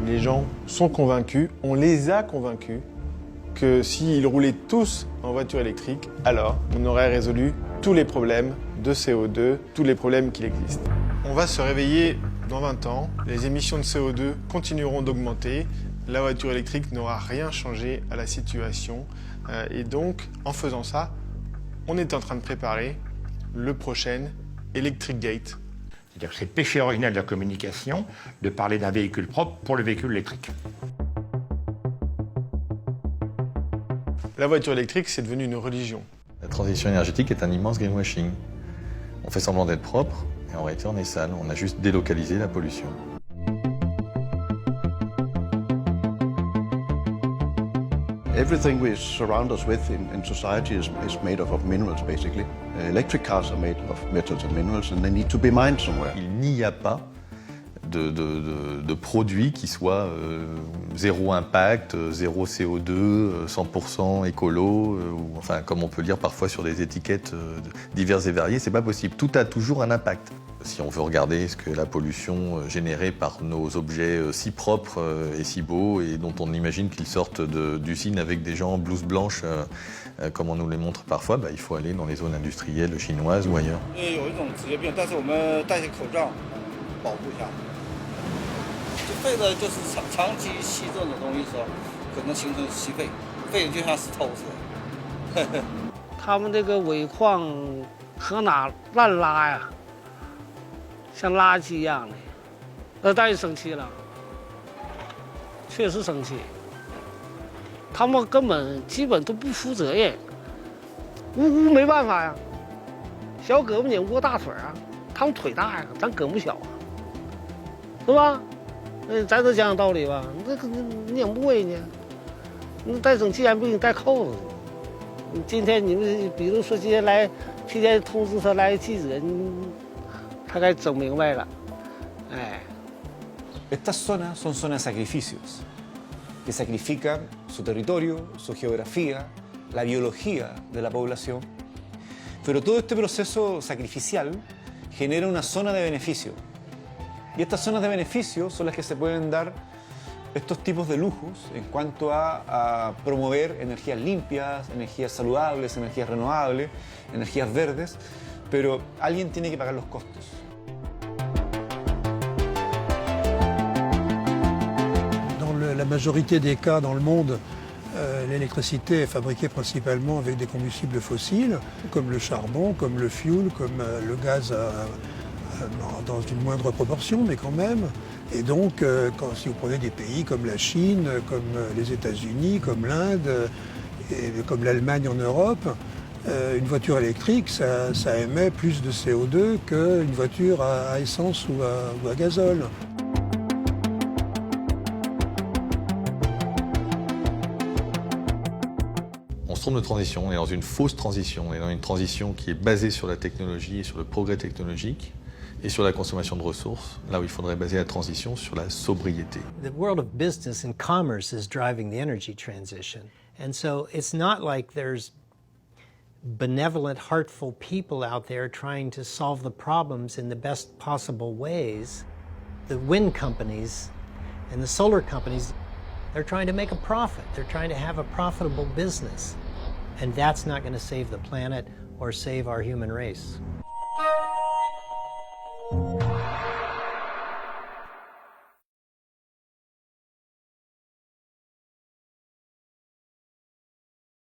Les gens sont convaincus, on les a convaincus, que s'ils roulaient tous en voiture électrique, alors on aurait résolu tous les problèmes de CO2, tous les problèmes qu'il existe. On va se réveiller dans 20 ans, les émissions de CO2 continueront d'augmenter, la voiture électrique n'aura rien changé à la situation et donc en faisant ça, on est en train de préparer le prochain Electric Gate. C'est-à-dire que c'est le péché originel de la communication de parler d'un véhicule propre pour le véhicule électrique. La voiture électrique, c'est devenu une religion. La transition énergétique est un immense greenwashing. On fait semblant d'être propre, et en réalité on est sale. On a juste délocalisé la pollution. Everything we surround us with in society is made of minerals, basically. Electric cars are made of metals and minerals, and they need to be mined somewhere. Il n'y a pas de produit qui soit zéro impact, zéro CO2, 100% écolo, ou, enfin comme on peut lire parfois sur des étiquettes diverses et variées, c'est pas possible. Tout a toujours un impact. Si on veut regarder ce que la pollution générée par nos objets si propres et si beaux et dont on imagine qu'ils sortent d'usines avec des gens en blouse blanche comme on nous les montre parfois, il faut aller dans les zones industrielles chinoises ou ailleurs. Estas zonas son zonas de sacrificios, que sacrifican su territorio, su geografía, la biología de la población. Pero todo este proceso sacrificial genera una zona de beneficio. Y estas zonas de beneficio son las que se pueden dar estos tipos de lujos en cuanto a promover energías limpias, energías saludables, energías renovables, energías verdes, pero alguien tiene que pagar los costos. La majorité des cas dans le monde, l'électricité est fabriquée principalement avec des combustibles fossiles, comme le charbon, comme le fioul, comme le gaz dans une moindre proportion, mais quand même. Et donc, si vous prenez des pays comme la Chine, comme les États-Unis, comme l'Inde, et comme l'Allemagne en Europe, une voiture électrique, ça émet plus de CO2 qu'une voiture à essence ou à gazole. On se trompe de transition, on est dans une fausse transition, on est dans une transition qui est basée sur la technologie et sur le progrès technologique et sur la consommation de ressources, là où il faudrait baser la transition sur la sobriété. The world of business and commerce is driving the energy transition. And so it's not like there's benevolent, heartful people out there trying to solve the problems in the best possible ways. The wind companies and the solar companies, they're trying to make a profit. They're trying to have a profitable business. And that's not going to save the planet or save our human race.